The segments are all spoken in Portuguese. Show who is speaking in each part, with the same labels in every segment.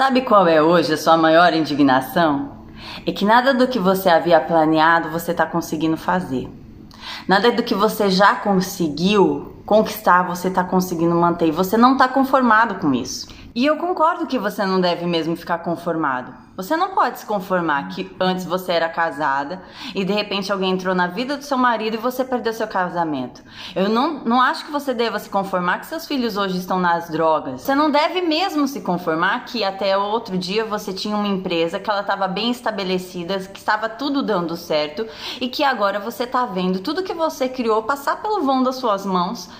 Speaker 1: Sabe qual é hoje a sua maior indignação? É que nada do que você havia planeado você está conseguindo fazer. Nada do que você já conseguiu conquistar você está conseguindo manter. E você não está conformado com isso. E eu concordo que você não deve mesmo ficar conformado. Você não pode se conformar que antes você era casada e de repente alguém entrou na vida do seu marido e você perdeu seu casamento. Eu não acho que você deva se conformar que seus filhos hoje estão nas drogas. Você não deve mesmo se conformar que até outro dia você tinha uma empresa que ela estava bem estabelecida, que estava tudo dando certo e que agora você está vendo tudo que você criou passar pelo vão das suas mãos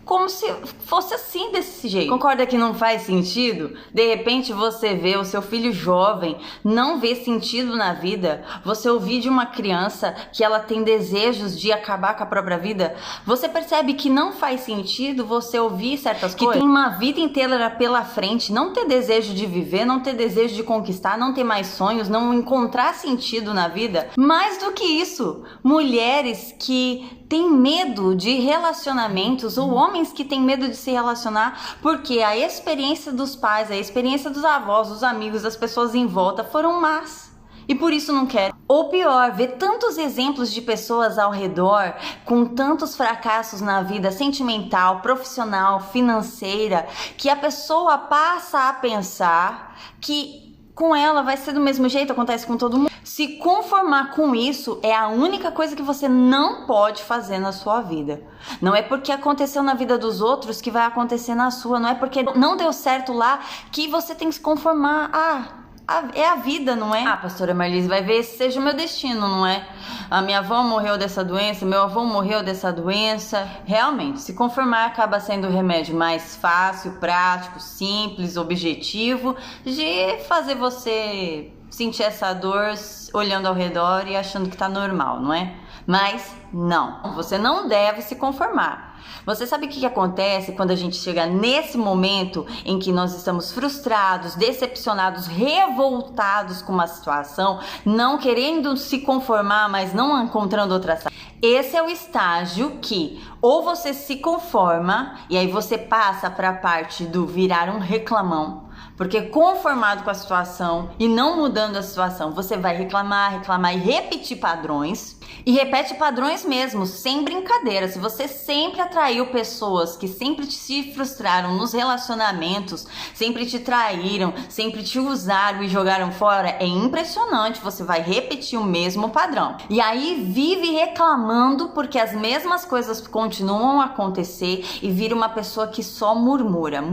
Speaker 1: como se fosse assim, desse jeito. Concorda que não faz sentido? De repente você vê o seu filho jovem, não vê sentido na vida. Você ouvir de uma criança que ela tem desejos de acabar com a própria vida. Você percebe que não faz sentido você ouvir certas coisas. Que tem uma vida inteira pela frente, não ter desejo de viver, não ter desejo de conquistar, não ter mais sonhos, não encontrar sentido na vida. Mais do que isso, mulheres que têm medo de relacionamentos ou homens que têm medo de se relacionar porque a experiência dos pais, a experiência dos avós, dos amigos, das pessoas em volta foram más e por isso não querem. Ou pior, ver tantos exemplos de pessoas ao redor com tantos fracassos na vida sentimental, profissional, financeira, que a pessoa passa a pensar que com ela vai ser do mesmo jeito, acontece com todo mundo. Se conformar com isso é a única coisa que você não pode fazer na sua vida. Não é porque aconteceu na vida dos outros que vai acontecer na sua. Não é porque não deu certo lá que você tem que se conformar. É a vida, não é? Pastora Marlise, vai ver esse seja o meu destino, não é? A minha avó morreu dessa doença, meu avô morreu dessa doença. Realmente, se conformar acaba sendo o remédio mais fácil, prático, simples, objetivo de fazer você sentir essa dor olhando ao redor e achando que tá normal, não é? Mas não, você não deve se conformar. Você sabe o que acontece quando a gente chega nesse momento em que nós estamos frustrados, decepcionados, revoltados com uma situação, não querendo se conformar, mas não encontrando outra saída? Esse é o estágio que ou você se conforma e aí você passa para a parte do virar um reclamão. Porque conformado com a situação e não mudando a situação, você vai reclamar e repetir padrões. E repete padrões mesmo, sem brincadeira. Se você sempre atraiu pessoas que sempre se frustraram nos relacionamentos, sempre te traíram, sempre te usaram e jogaram fora, é impressionante. Você vai repetir o mesmo padrão. E aí vive reclamando porque as mesmas coisas continuam a acontecer e vira uma pessoa que só murmura,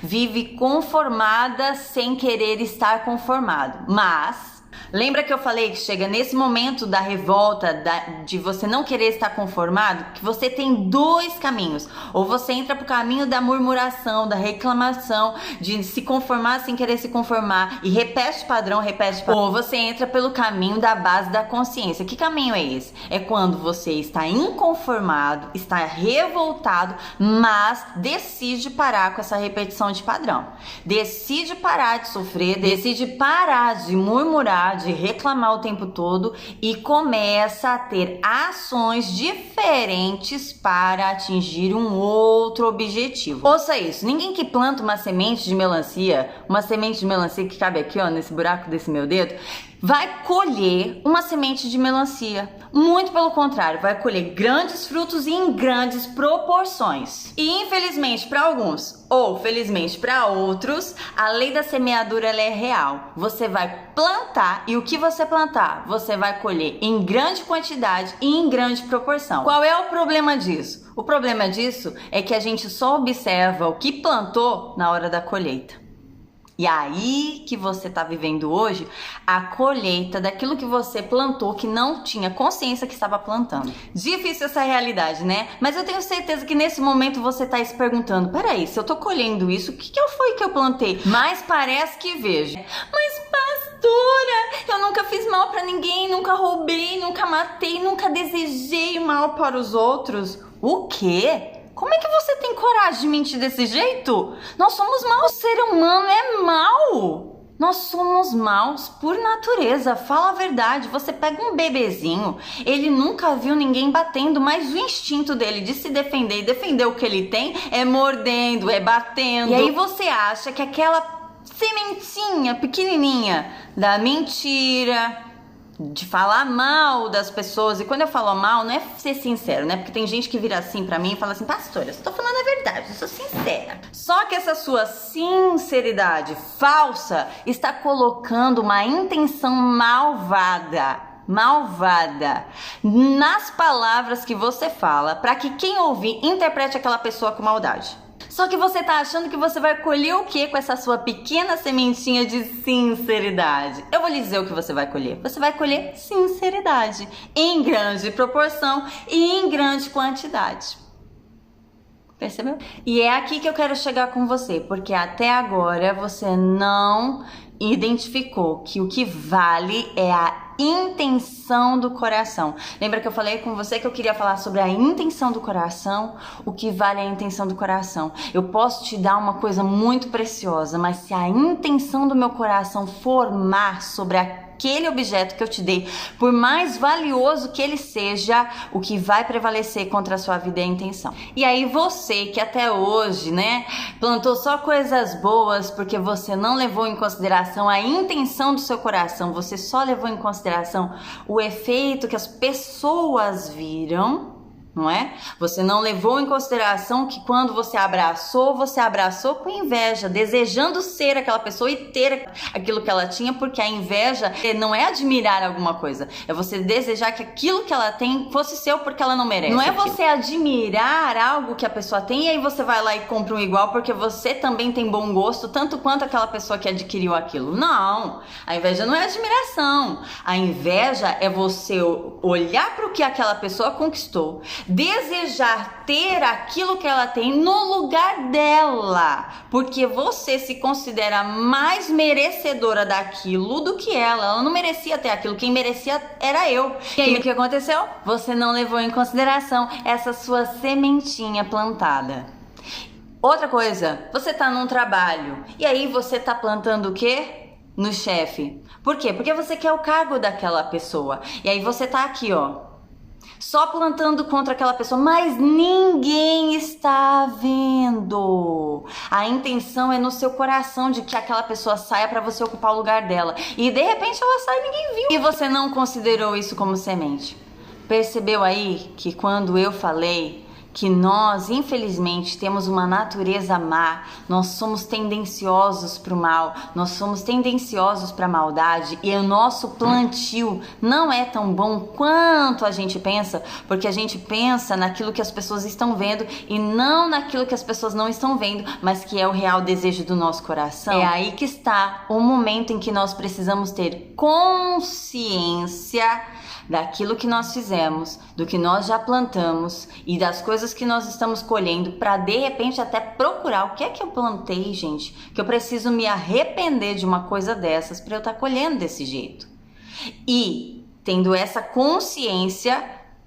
Speaker 1: vive conformada sem querer estar conformado. Mas lembra que eu falei que chega nesse momento da revolta, de você não querer estar conformado, que você tem dois caminhos. Ou você entra pro caminho da murmuração, da reclamação, de se conformar sem querer se conformar e repete padrão. Ou você entra pelo caminho da base da consciência. Que caminho é esse? É quando você está inconformado, está revoltado, mas decide parar com essa repetição de padrão. Decide parar de sofrer, decide parar de murmurar, de reclamar o tempo todo e começa a ter ações diferentes para atingir um outro objetivo. Ouça isso, ninguém que planta uma semente de melancia que cabe aqui, ó, nesse buraco desse meu dedo, vai colher uma semente de melancia. Muito pelo contrário, vai colher grandes frutos e em grandes proporções. E infelizmente para alguns, ou felizmente para outros, a lei da semeadura ela é real. Você vai plantar e o que você plantar, você vai colher em grande quantidade e em grande proporção. Qual é o problema disso? O problema disso é que a gente só observa o que plantou na hora da colheita. E aí que você está vivendo hoje a colheita daquilo que você plantou, que não tinha consciência que estava plantando. Difícil essa realidade, né? Mas eu tenho certeza que nesse momento você está se perguntando: peraí, se eu tô colhendo isso, o que foi que eu plantei? Mas parece que vejo. Mas pastora, eu nunca fiz mal para ninguém, nunca roubei, nunca matei, nunca desejei mal para os outros. O quê? Como é que você tem coragem de mentir desse jeito? Nós somos maus, o ser humano é mau. Nós somos maus por natureza, fala a verdade. Você pega um bebezinho, ele nunca viu ninguém batendo, mas o instinto dele de se defender e defender o que ele tem é mordendo, é batendo. E aí você acha que aquela sementinha pequenininha da mentira, de falar mal das pessoas, e quando eu falo mal, não é ser sincero, né? Porque tem gente que vira assim pra mim e fala assim: pastora, eu tô falando a verdade, eu sou sincera. Só que essa sua sinceridade falsa está colocando uma intenção malvada nas palavras que você fala, para que quem ouvir interprete aquela pessoa com maldade. Só que você tá achando que você vai colher o que com essa sua pequena sementinha de sinceridade? Eu vou lhe dizer o que você vai colher. Você vai colher sinceridade em grande proporção e em grande quantidade. Percebeu? E é aqui que eu quero chegar com você, porque até agora você não identificou que o que vale é a intenção do coração. Lembra que eu falei com você que eu queria falar sobre a intenção do coração? O que vale é a intenção do coração. Eu posso te dar uma coisa muito preciosa, mas se a intenção do meu coração formar sobre aquele objeto que eu te dei, por mais valioso que ele seja, o que vai prevalecer contra a sua vida é a intenção. E aí você que até hoje, né, plantou só coisas boas porque você não levou em consideração a intenção do seu coração, você só levou em consideração o efeito que as pessoas viram, não é? Você não levou em consideração que quando você abraçou com inveja, desejando ser aquela pessoa e ter aquilo que ela tinha, porque a inveja não é admirar alguma coisa, é você desejar que aquilo que ela tem fosse seu porque ela não merece. Não é aquilo. Você admirar algo que a pessoa tem e aí você vai lá e compra um igual porque você também tem bom gosto, tanto quanto aquela pessoa que adquiriu aquilo. Não, a inveja não é admiração. A inveja é você olhar para o que aquela pessoa conquistou, desejar ter aquilo que ela tem no lugar dela, porque você se considera mais merecedora daquilo do que ela não merecia ter aquilo, quem merecia era eu. E aí o que aconteceu? Você não levou em consideração essa sua sementinha plantada. Outra coisa, você tá num trabalho e aí você tá plantando o quê? No chefe. Por quê? Porque você quer o cargo daquela pessoa. E aí você tá aqui, ó, só plantando contra aquela pessoa, mas ninguém está vendo. A intenção é no seu coração de que aquela pessoa saia para você ocupar o lugar dela. E de repente ela sai e ninguém viu. E você não considerou isso como semente. Percebeu aí que quando eu falei que nós, infelizmente, temos uma natureza má, nós somos tendenciosos para o mal, nós somos tendenciosos para a maldade e o nosso plantio não é tão bom quanto a gente pensa, porque a gente pensa naquilo que as pessoas estão vendo e não naquilo que as pessoas não estão vendo, mas que é o real desejo do nosso coração. É aí que está o momento em que nós precisamos ter consciência daquilo que nós fizemos, do que nós já plantamos e das coisas que nós estamos colhendo, para de repente até procurar o que é que eu plantei, gente, que eu preciso me arrepender de uma coisa dessas para eu estar colhendo desse jeito. E tendo essa consciência,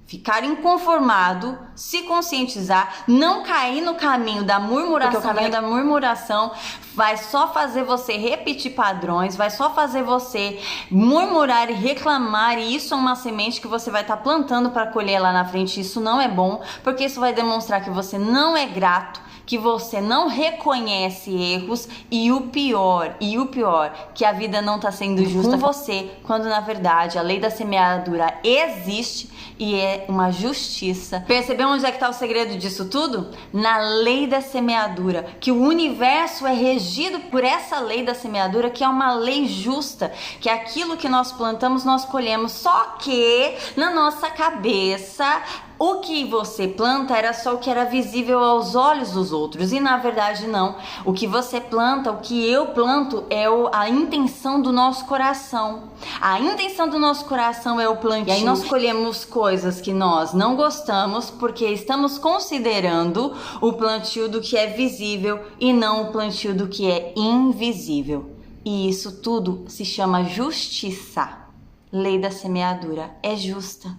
Speaker 1: ficar inconformado, se conscientizar, não cair no caminho da murmuração, porque o caminho da murmuração vai só fazer você repetir padrões, vai só fazer você murmurar e reclamar, e isso é uma semente que você vai estar plantando para colher lá na frente. Isso não é bom, porque isso vai demonstrar que você não é grato, que você não reconhece erros e o pior, que a vida não está sendo justa com você, quando na verdade a lei da semeadura existe e é uma justiça. Percebeu onde é que está o segredo disso tudo? Na lei da semeadura, que o universo é regido por essa lei da semeadura, que é uma lei justa, que aquilo que nós plantamos nós colhemos, só que na nossa cabeça o que você planta era só o que era visível aos olhos dos outros, e na verdade não. O que você planta, o que eu planto é a intenção do nosso coração. A intenção do nosso coração é o plantio. E aí nós colhemos coisas que nós não gostamos porque estamos considerando o plantio do que é visível e não o plantio do que é invisível. E isso tudo se chama justiça. Lei da semeadura é justa.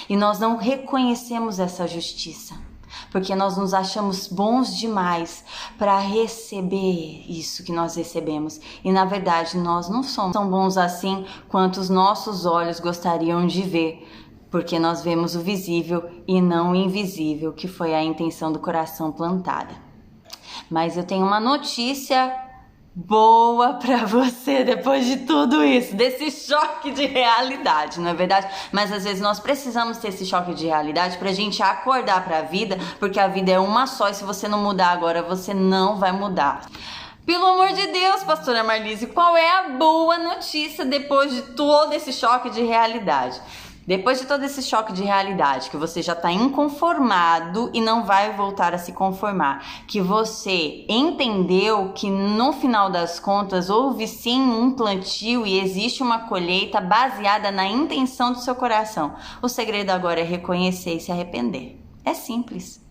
Speaker 1: E nós não reconhecemos essa justiça. porque nós nos achamos bons demais para receber isso que nós recebemos. E na verdade nós não somos tão bons assim quanto os nossos olhos gostariam de ver, porque nós vemos o visível e não o invisível, que foi a intenção do coração plantada. Mas eu tenho uma notícia boa pra você depois de tudo isso, desse choque de realidade, não é verdade? Mas às vezes nós precisamos ter esse choque de realidade pra gente acordar pra vida, porque a vida é uma só e se você não mudar agora, você não vai mudar. Pelo amor de Deus, pastora Marlise, qual é a boa notícia depois de todo esse choque de realidade? Depois de todo esse choque de realidade, que você já está inconformado e não vai voltar a se conformar, que você entendeu que no final das contas houve sim um plantio e existe uma colheita baseada na intenção do seu coração. O segredo agora é reconhecer e se arrepender. É simples.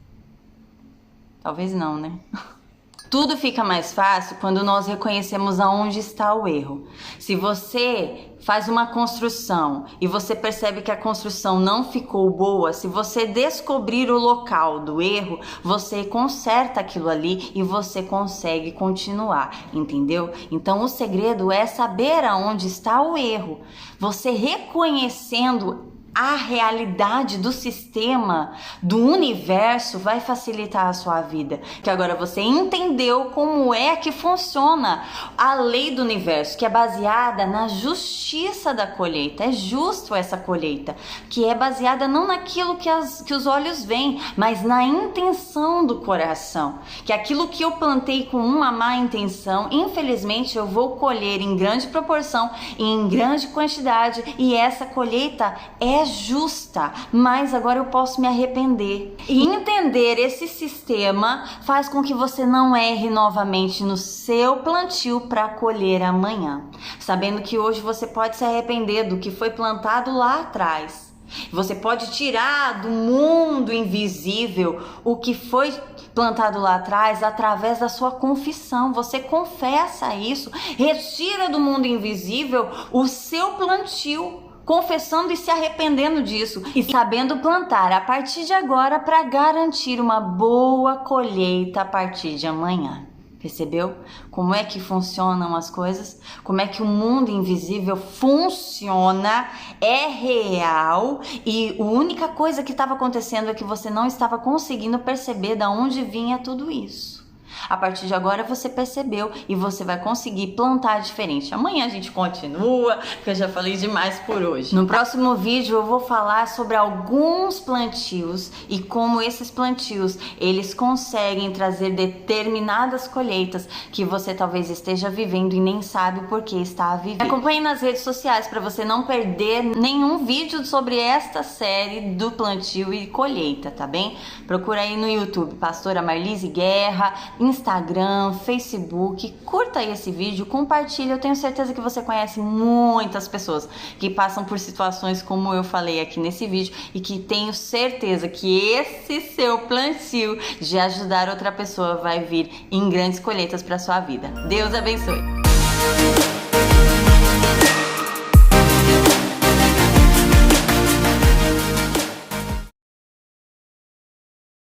Speaker 1: Talvez não, né? Tudo fica mais fácil quando nós reconhecemos aonde está o erro. Se você faz uma construção e você percebe que a construção não ficou boa, se você descobrir o local do erro, você conserta aquilo ali e você consegue continuar, entendeu? Então o segredo é saber aonde está o erro. Você reconhecendo a realidade do sistema, do universo, vai facilitar a sua vida. Que agora você entendeu como é que funciona a lei do universo, que é baseada na justiça da colheita. É justo essa colheita, que é baseada não naquilo que os olhos veem, mas na intenção do coração. Que aquilo que eu plantei com uma má intenção, infelizmente eu vou colher em grande proporção e em grande quantidade, e essa colheita é justa, mas agora eu posso me arrepender. E entender esse sistema faz com que você não erre novamente no seu plantio para colher amanhã, sabendo que hoje você pode se arrepender do que foi plantado lá atrás. Você pode tirar do mundo invisível o que foi plantado lá atrás através da sua confissão. Você confessa isso, retira do mundo invisível o seu plantio, confessando e se arrependendo disso e sabendo plantar a partir de agora para garantir uma boa colheita a partir de amanhã. Percebeu como é que funcionam as coisas? Como é que o mundo invisível funciona, é real, e a única coisa que estava acontecendo é que você não estava conseguindo perceber de onde vinha tudo isso. A partir de agora você percebeu e você vai conseguir plantar diferente. Amanhã a gente continua, porque eu já falei demais por hoje. No próximo vídeo eu vou falar sobre alguns plantios e como esses plantios eles conseguem trazer determinadas colheitas que você talvez esteja vivendo e nem sabe por que está a viver. Acompanhe nas redes sociais para você não perder nenhum vídeo sobre esta série do plantio e colheita, tá bem? Procura aí no YouTube, Pastora Marlise Guerra, Instagram, Facebook, curta aí esse vídeo, compartilha. Eu tenho certeza que você conhece muitas pessoas que passam por situações como eu falei aqui nesse vídeo e que tenho certeza que esse seu plantio de ajudar outra pessoa vai vir em grandes colheitas para sua vida. Deus abençoe!